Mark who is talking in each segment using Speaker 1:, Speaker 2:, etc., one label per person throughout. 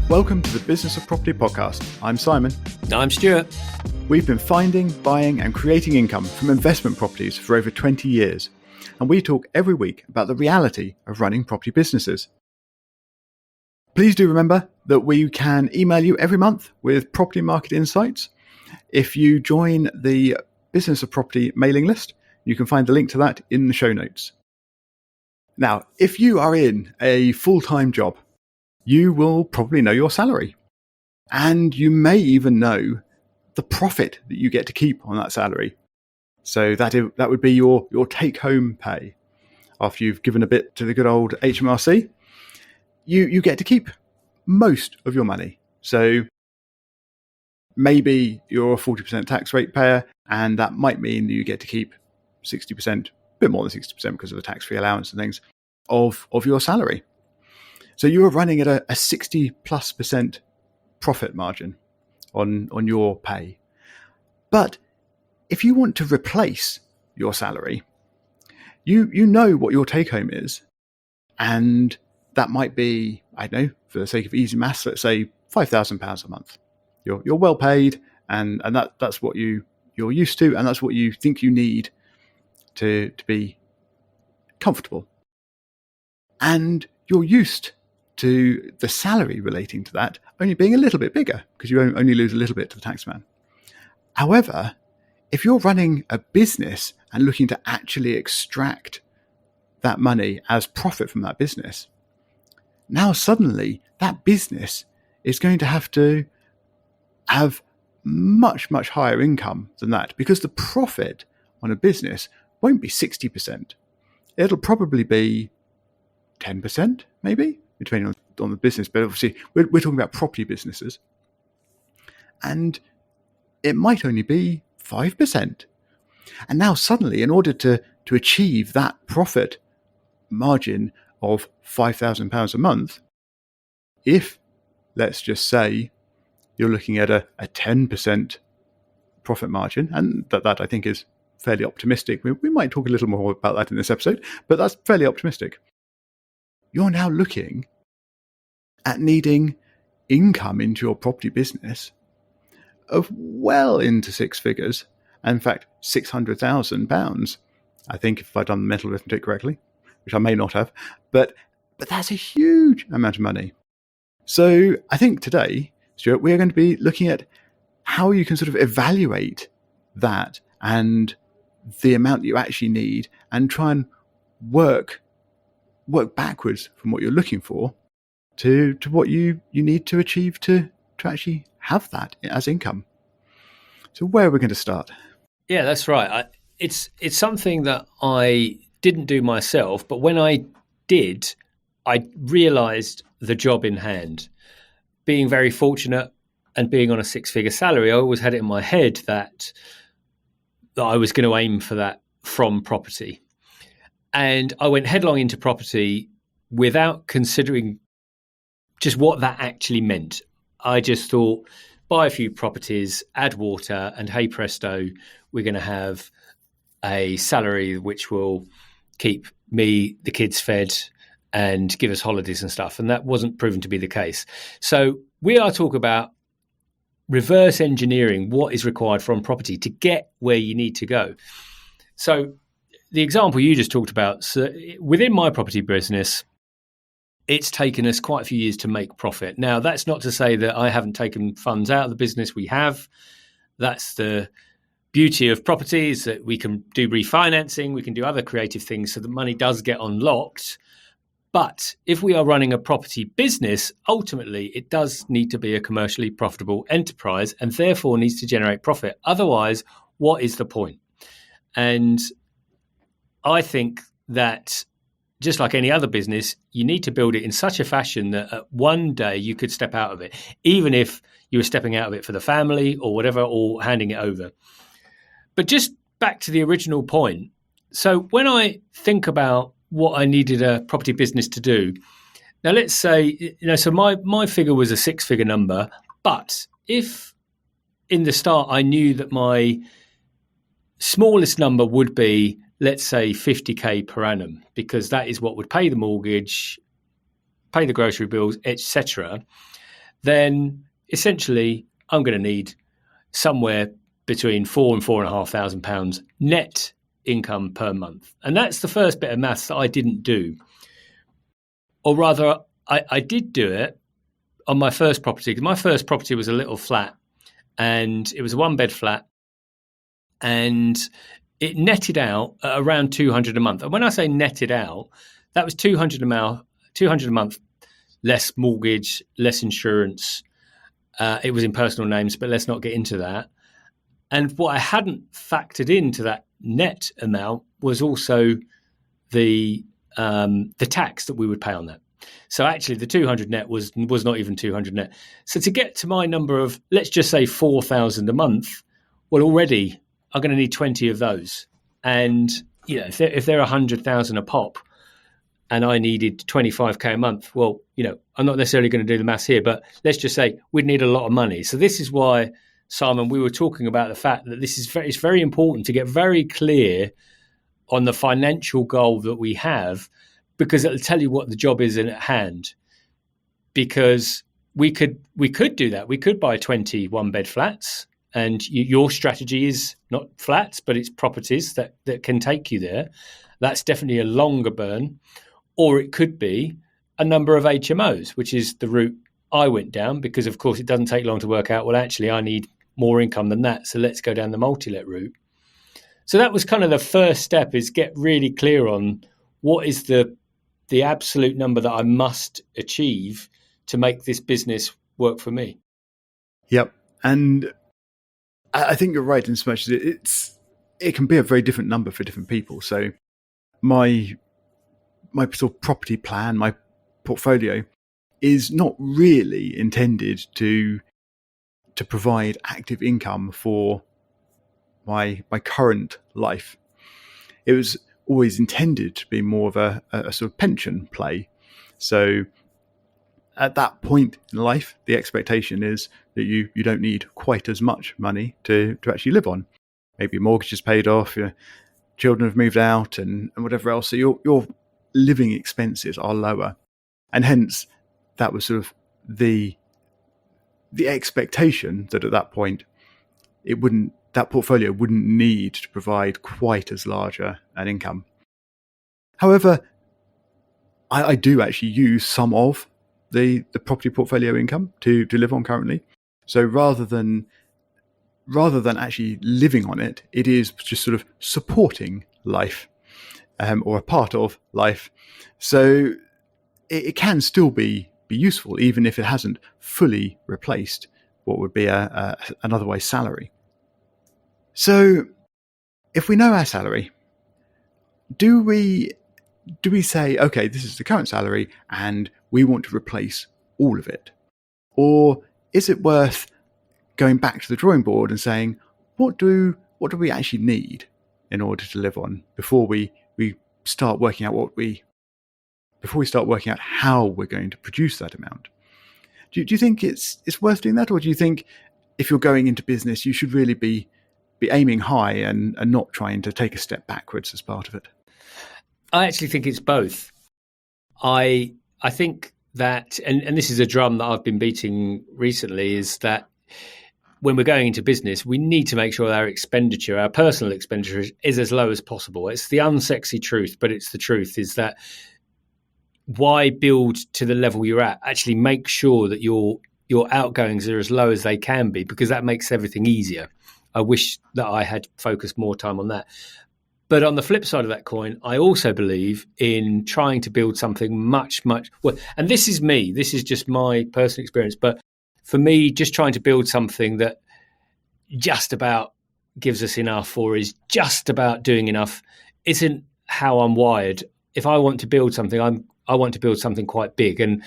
Speaker 1: Welcome to the Business of Property podcast. I'm Simon.
Speaker 2: I'm Stuart.
Speaker 1: We've been finding, buying and creating income from investment properties for over 20 years. And we talk every week about the reality of running property businesses. Please do remember that we can email you every month with property market insights. If you join the Business of Property mailing list, you can find the link to that in the show notes. Now, if you are in a full-time job, you will probably know your salary. And you may even know the profit that you get to keep on that salary. So that would be your take-home pay. After you've given a bit to the good old HMRC, you get to keep most of your money. So maybe you're a 40% tax rate payer, and that might mean that you get to keep 60%, a bit more than 60% because of the tax-free allowance and things, of your salary. So you are running at a 60+% profit margin on your pay. But if you want to replace your salary, you know what your take home is. And that might be, I don't know, for the sake of easy maths, let's say £5,000 a month. You're well paid, and that's what you're used to, and that's what you think you need to be comfortable. And you're used to the salary relating to that only being a little bit bigger because you only lose a little bit to the taxman. However, if you're running a business and looking to actually extract that money as profit from that business, now suddenly that business is going to have much, much higher income than that, because the profit on a business won't be 60%. It'll probably be 10%, maybe, depending on the business. But obviously, we're talking about property businesses. And it might only be 5%. And now suddenly, in order to achieve that profit margin of £5,000 a month, if, let's just say, you're looking at a 10% profit margin, and that I think is fairly optimistic. We might talk a little more about that in this episode, but that's fairly optimistic. You're now looking at needing income into your property business of well into six figures. In fact, £600,000, I think, if I've done the mental arithmetic correctly, which I may not have, but that's a huge amount of money. So I think today, Stuart, we're going to be looking at how you can sort of evaluate that and the amount that you actually need, and try and work backwards from what you're looking for to what you need to achieve to actually have that as income. So where are we going to start?
Speaker 2: Yeah, that's right. It's something that I didn't do myself, but when I did, I realised the job in hand. Being very fortunate and being on a six-figure salary, I always had it in my head that I was going to aim for that from property. And I went headlong into property without considering just what that actually meant. I just thought, buy a few properties, add water, and hey presto, we're going to have a salary which will keep me, the kids fed, and give us holidays and stuff. And that wasn't proven to be the case. So we are talking about reverse engineering what is required from property to get where you need to go. So the example you just talked about, so within my property business, it's taken us quite a few years to make profit. Now, that's not to say that I haven't taken funds out of the business. We have. That's the beauty of property, is that we can do refinancing, we can do other creative things so the money does get unlocked. But if we are running a property business, ultimately it does need to be a commercially profitable enterprise and therefore needs to generate profit. Otherwise, what is the point? And I think that just like any other business, you need to build it in such a fashion that one day you could step out of it, even if you were stepping out of it for the family or whatever, or handing it over. But just back to the original point. So when I think about what I needed a property business to do, now let's say, so my figure was a six-figure number, but if in the start I knew that my smallest number would be, let's say, 50k per annum, because that is what would pay the mortgage, pay the grocery bills, etc., then essentially I'm going to need somewhere between £4,000 and £4,500 net income per month. And that's the first bit of maths that I didn't do. Or rather, I did do it on my first property, because my first property was a little flat, and it was a one-bed flat, and it netted out at around £200 a month. And when I say netted out, that was £200 a month, less mortgage, less insurance. It was in personal names, but let's not get into that. And what I hadn't factored into that net amount was also the tax that we would pay on that. So actually, the 200 net was not even 200 net. So to get to my number of, let's just say 4,000 a month, well, already I'm going to need 20 of those. And if they're 100,000 a pop, and I needed 25k a month, well, I'm not necessarily going to do the maths here, but let's just say we'd need a lot of money. So this is why, Simon, we were talking about the fact that it's very important to get very clear on the financial goal that we have, because it'll tell you what the job is at hand. Because we could do that. We could buy 20 one-bed flats, and your strategy is not flats, but it's properties that can take you there. That's definitely a longer burn. Or it could be a number of HMOs, which is the route I went down, because, of course, it doesn't take long to work out, well, actually, I need more income than that, so let's go down the multi-let route. So that was kind of the first step, is get really clear on what is the absolute number that I must achieve to make this business work for me. Yep.
Speaker 1: And I think you're right in so much as it can be a very different number for different people. So my sort of property plan, my portfolio, is not really intended to provide active income for my current life. It was always intended to be more of a sort of pension play. So at that point in life, the expectation is that you don't need quite as much money to actually live on. Maybe your mortgage is paid off, your children have moved out, and whatever else. So your living expenses are lower, and hence that was sort of the expectation that at that point that portfolio wouldn't need to provide quite as large an income. However, I do actually use some of the property portfolio income to live on currently. So rather than actually living on it, it is just sort of supporting life, or a part of life. So it can still be useful, even if it hasn't fully replaced what would be an otherwise salary. So if we know our salary, do we say, okay, this is the current salary and we want to replace all of it? Or is it worth going back to the drawing board and saying, what do we actually need in order to live on before we start working out how we're going to produce that amount? Do you think it's worth doing that? Or do you think if you're going into business, you should really be aiming high and not trying to take a step backwards as part of it?
Speaker 2: I actually think it's both. I think that, and this is a drum that I've been beating recently, is that when we're going into business, we need to make sure our personal expenditure is as low as possible. It's the unsexy truth, but it's the truth, is that why build to the level you're at? Actually make sure that your outgoings are as low as they can be, because that makes everything easier. I wish that I had focused more time on that. But on the flip side of that coin, I also believe in trying to build something much, well, and this is me, this is just my personal experience, but for me, just trying to build something that just about gives us enough, or is just about doing enough, isn't how I'm wired. If I want to build something, I want to build something quite big. And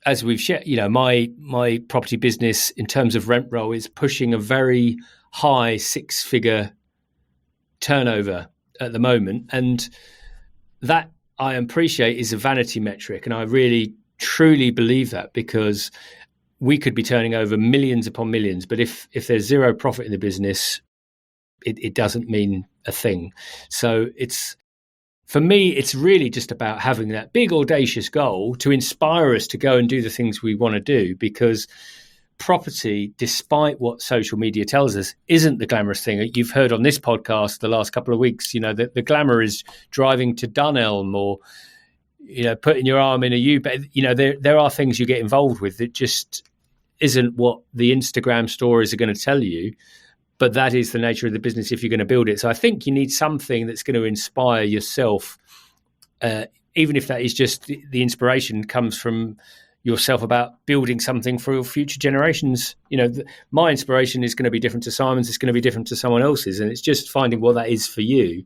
Speaker 2: as we've shared, my property business in terms of rent roll is pushing a very high six-figure turnover at the moment, and that I appreciate is a vanity metric, and I really truly believe that, because we could be turning over millions upon millions, but if there's zero profit in the business, it doesn't mean a thing. So for me, it's really just about having that big audacious goal to inspire us to go and do the things we want to do, because property, despite what social media tells us, isn't the glamorous thing. You've heard on this podcast the last couple of weeks, the glamour is driving to Dunelm or, putting your arm in a U-bed. There are things you get involved with that just isn't what the Instagram stories are going to tell you. But that is the nature of the business if you're going to build it. So I think you need something that's going to inspire yourself, even if that is just the inspiration comes from yourself about building something for future generations. My inspiration is going to be different to Simon's, it's going to be different to someone else's, and it's just finding what that is for you.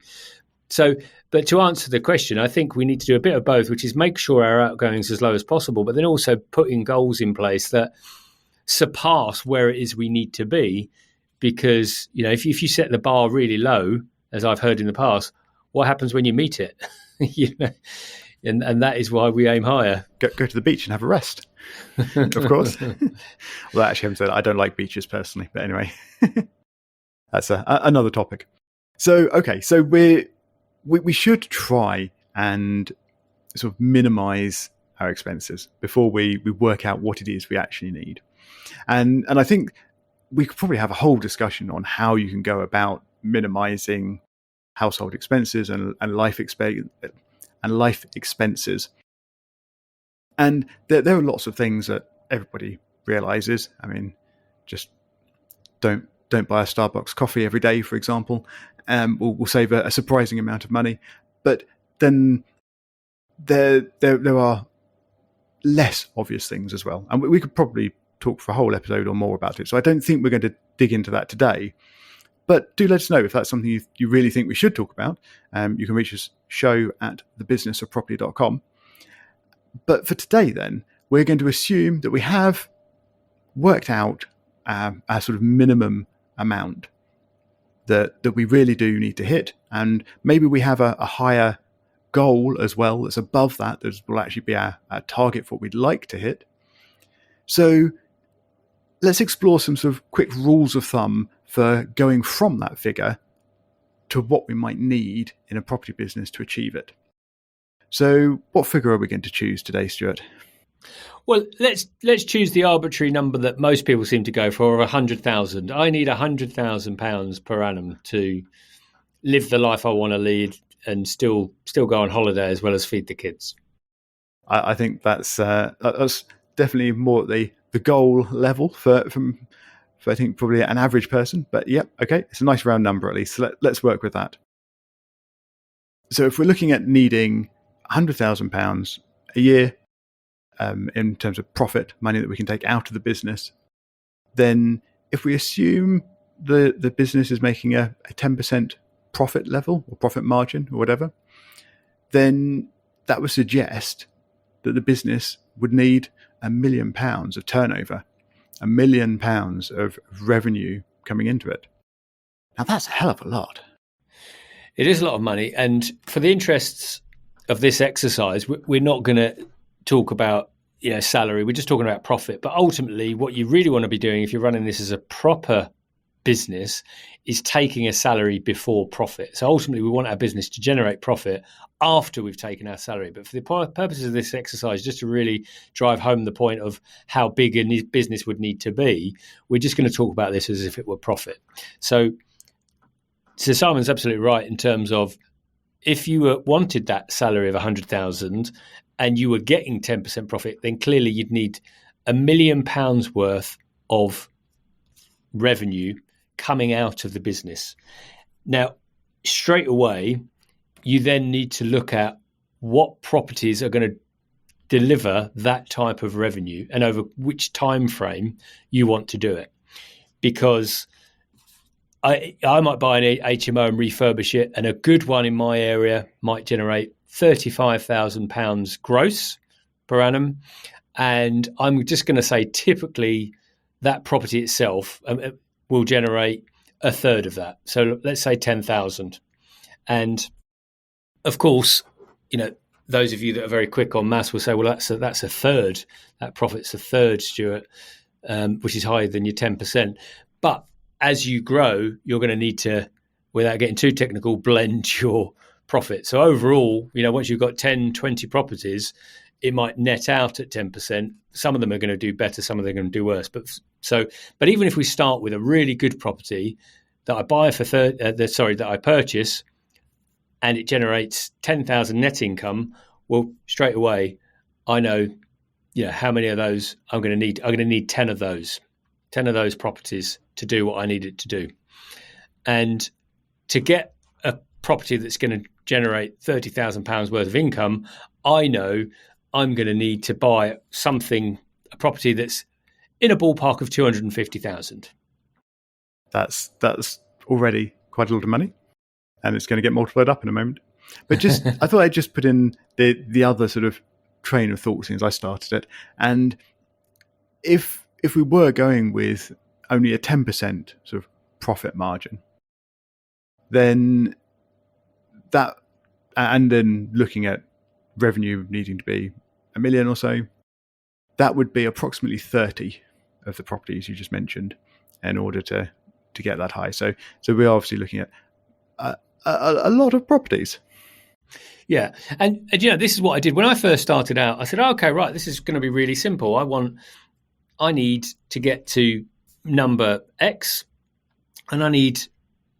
Speaker 2: So, but to answer the question, I think we need to do a bit of both, which is make sure our outgoings are as low as possible, but then also putting goals in place that surpass where it is we need to be. Because, if you set the bar really low, as I've heard in the past, what happens when you meet it? And that is why we aim higher.
Speaker 1: Go to the beach and have a rest, of course. Well, actually, I haven't said I don't like beaches personally, but anyway, that's another topic. So, okay, so we should try and sort of minimize our expenses before we work out what it is we actually need. And I think we could probably have a whole discussion on how you can go about minimizing household expenses and life expenses. And there are lots of things that everybody realizes. I mean, just don't buy a Starbucks coffee every day, for example. We'll save a surprising amount of money. But then there are less obvious things as well. And we could probably talk for a whole episode or more about it. So I don't think we're going to dig into that today. But do let us know if that's something you really think we should talk about. You can reach us show@thebusinessofproperty.com. But for today then, we're going to assume that we have worked out a sort of minimum amount that we really do need to hit. And maybe we have a higher goal as well that's above that will actually be our target for what we'd like to hit. So let's explore some sort of quick rules of thumb for going from that figure to what we might need in a property business to achieve it. So what figure are we going to choose today, Stuart?
Speaker 2: Well, let's choose the arbitrary number that most people seem to go for, of 100,000. I need £100,000 per annum to live the life I want to lead and still go on holiday as well as feed the kids.
Speaker 1: I think that's definitely more at the goal level for I think probably an average person. But yeah, okay, it's a nice round number at least. So let's work with that. So if we're looking at needing £100,000 a year in terms of profit, money that we can take out of the business, then if we assume the business is making a 10% profit level or profit margin or whatever, then that would suggest that the business would need £1 million of turnover, £1 million of revenue coming into it. Now that's a hell of a lot.
Speaker 2: It is a lot of money. And for the interests of this exercise, we're not going to talk about salary. We're just talking about profit. But ultimately, what you really want to be doing if you're running this as a proper business is taking a salary before profit. So ultimately, we want our business to generate profit after we've taken our salary. But for the purposes of this exercise, just to really drive home the point of how big a business would need to be, we're just going to talk about this as if it were profit. So Simon's absolutely right in terms of if you wanted that salary of 100,000 and you were getting 10% profit, then clearly you'd need £1 million worth of revenue coming out of the business. Now, straight away, you then need to look at what properties are going to deliver that type of revenue and over which time frame you want to do it. Because I might buy an HMO and refurbish it, and a good one in my area might generate £35,000 gross per annum. And I'm just going to say typically that property itself will generate a third of that. So let's say 10,000. And of course, those of you that are very quick on maths will say, well, that's a third. That profit's a third, Stuart, which is higher than your 10%. But as you grow, you're going to need to, without getting too technical, blend your profit. So overall, once you've got 10, 20 properties, it might net out at 10%. Some of them are going to do better, some of them are going to do worse. But even if we start with a really good property that I buy that I purchase, and it generates 10,000 net income, well, straight away, I know, how many of those I'm going to need. I'm going to need 10 of those properties to do what I need it to do. And to get a property that's going to generate £30,000 worth of income, I know I'm going to need to buy a property that's in a ballpark of 250,000.
Speaker 1: That's already quite a lot of money, and it's going to get multiplied up in a moment. But I thought I'd just put in the other sort of train of thought since I started it. And if we were going with only a 10% sort of profit margin, then that, and then looking at revenue needing to be $1 million or so, that would be approximately 30 of the properties you just mentioned in order to get that high. So we're obviously looking at a lot of properties.
Speaker 2: Yeah. And this is what I did when I first started out. I said, okay, right, this is going to be really simple. I need to get to number X, and I need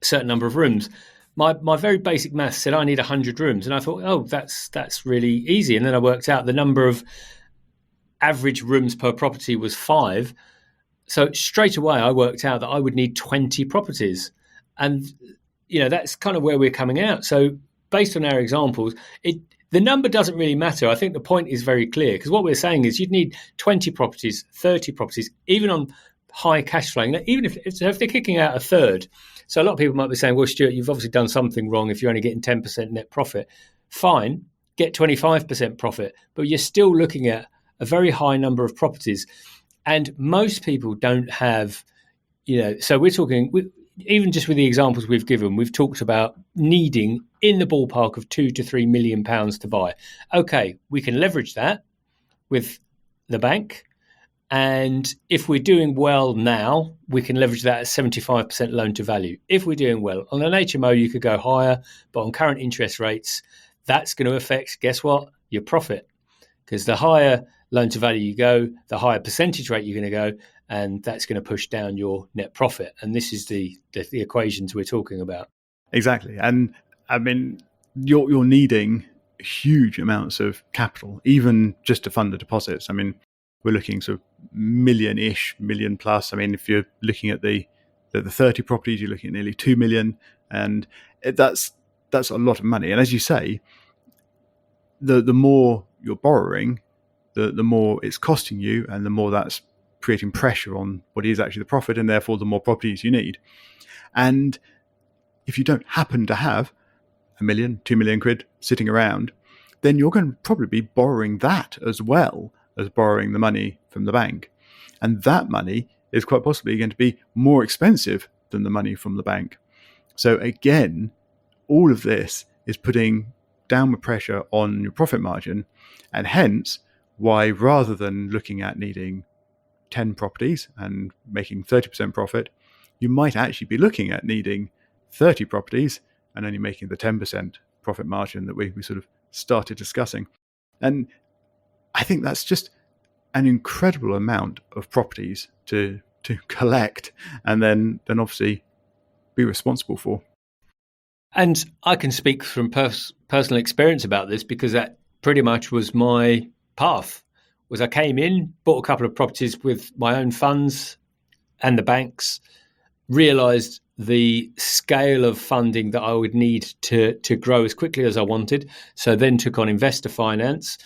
Speaker 2: a certain number of rooms. My very basic maths said I need 100 rooms. And I thought, oh, that's really easy. And then I worked out the number of average rooms per property was 5. So straight away I worked out that I would need 20 properties. And, that's kind of where we're coming out. So based on our examples, the number doesn't really matter. I think the point is very clear, because what we're saying is you'd need 20 properties, 30 properties, even on high cash flowing, even if they're kicking out a third. So a lot of people might be saying, well, Stuart, you've obviously done something wrong if you're only getting 10% net profit. Fine, get 25% profit, but you're still looking at a very high number of properties. And most people don't have, so we're talking, even just with the examples we've given, we've talked about needing in the ballpark of £2 to £3 million to buy. Okay, we can leverage that with the bank. And if we're doing well now, we can leverage that at 75% loan to value. If we're doing well on an HMO, you could go higher, but on current interest rates, that's going to affect, guess what? Your profit. Because the higher loan to value you go, the higher percentage rate you're going to go, and that's going to push down your net profit. And this is the equations we're talking about.
Speaker 1: Exactly. And I mean, you're needing huge amounts of capital, even just to fund the deposits. I mean, we're looking sort of million plus. I mean, if you're looking at the 30 properties, you're looking at nearly 2 million. And that's a lot of money. And as you say, the more you're borrowing, the more it's costing you, and the more that's creating pressure on what is actually the profit, and therefore the more properties you need. And if you don't happen to have £1 million, £2 million sitting around, then you're going to probably be borrowing that as well as borrowing the money from the bank. And that money is quite possibly going to be more expensive than the money from the bank. So again, all of this is putting downward pressure on your profit margin, and hence why, rather than looking at needing 10 properties and making 30% profit, you might actually be looking at needing 30 properties and only making the 10% profit margin that we sort of started discussing. And I think that's just an incredible amount of properties to collect and then obviously be responsible for.
Speaker 2: And I can speak from personal experience about this, because that pretty much was my path. Was I came in, bought a couple of properties with my own funds and the banks, realised the scale of funding that I would need to grow as quickly as I wanted. So then took on investor finance.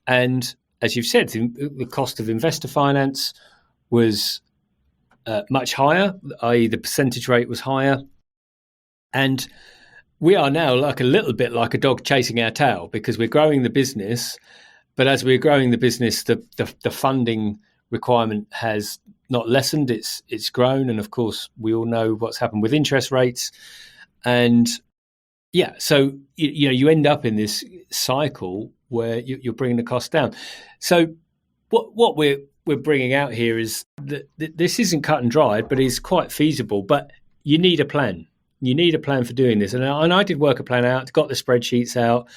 Speaker 2: And as you've said, the cost of investor finance was much higher, i.e. the percentage rate was higher. And we are now like a little bit like a dog chasing our tail, because we're growing the business. But as we're growing the business, the funding requirement has not lessened, it's grown. And of course, we all know what's happened with interest rates. And yeah, so you end up in this cycle where you're bringing the cost down. So what we're bringing out here is that this isn't cut and dried, but is quite feasible. But you need a plan. You need a plan for doing this. And I did work a plan out, got the spreadsheets out.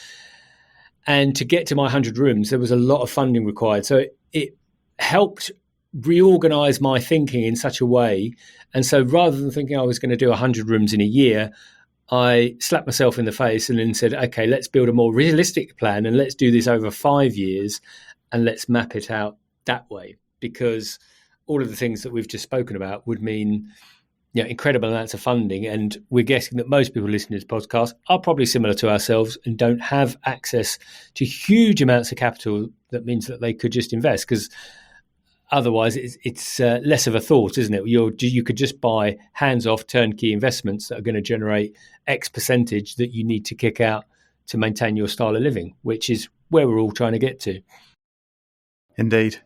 Speaker 2: And to get to my 100 rooms, there was a lot of funding required. So it helped reorganize my thinking in such a way. And so rather than thinking I was going to do 100 rooms in a year, I slapped myself in the face and then said, okay, let's build a more realistic plan and let's do this over 5 years and let's map it out that way. Because all of the things that we've just spoken about would mean incredible amounts of funding. And we're guessing that most people listening to this podcast are probably similar to ourselves and don't have access to huge amounts of capital. That means that they could just invest, because otherwise it's less of a thought, isn't it? You could just buy hands-off turnkey investments that are going to generate X percentage that you need to kick out to maintain your style of living, which is where we're all trying to get to.
Speaker 1: Indeed.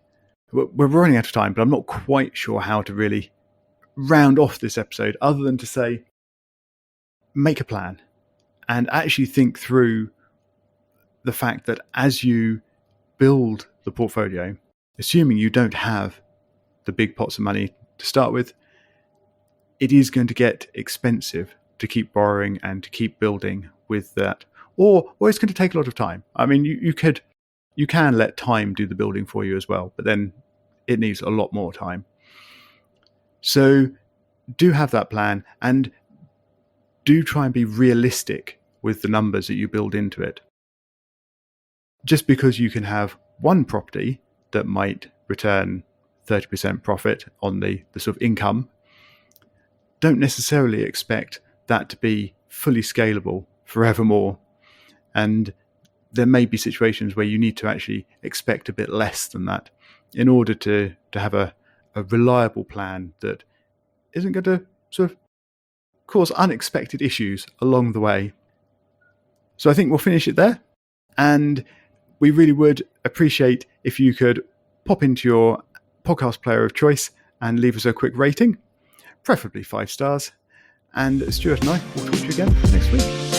Speaker 1: We're running out of time, but I'm not quite sure how to really round off this episode other than to say, make a plan and actually think through the fact that as you build the portfolio, assuming you don't have the big pots of money to start with, it is going to get expensive to keep borrowing and to keep building with that, or it's going to take a lot of time. I mean, you can let time do the building for you as well, but then it needs a lot more time. So do have that plan and do try and be realistic with the numbers that you build into it. Just because you can have one property that might return 30% profit on the sort of income, don't necessarily expect that to be fully scalable forevermore. And there may be situations where you need to actually expect a bit less than that in order to have a reliable plan that isn't going to sort of cause unexpected issues along the way. So I think we'll finish it there. And we really would appreciate if you could pop into your podcast player of choice and leave us a quick rating, preferably 5 stars. And Stuart and I will talk to you again next week.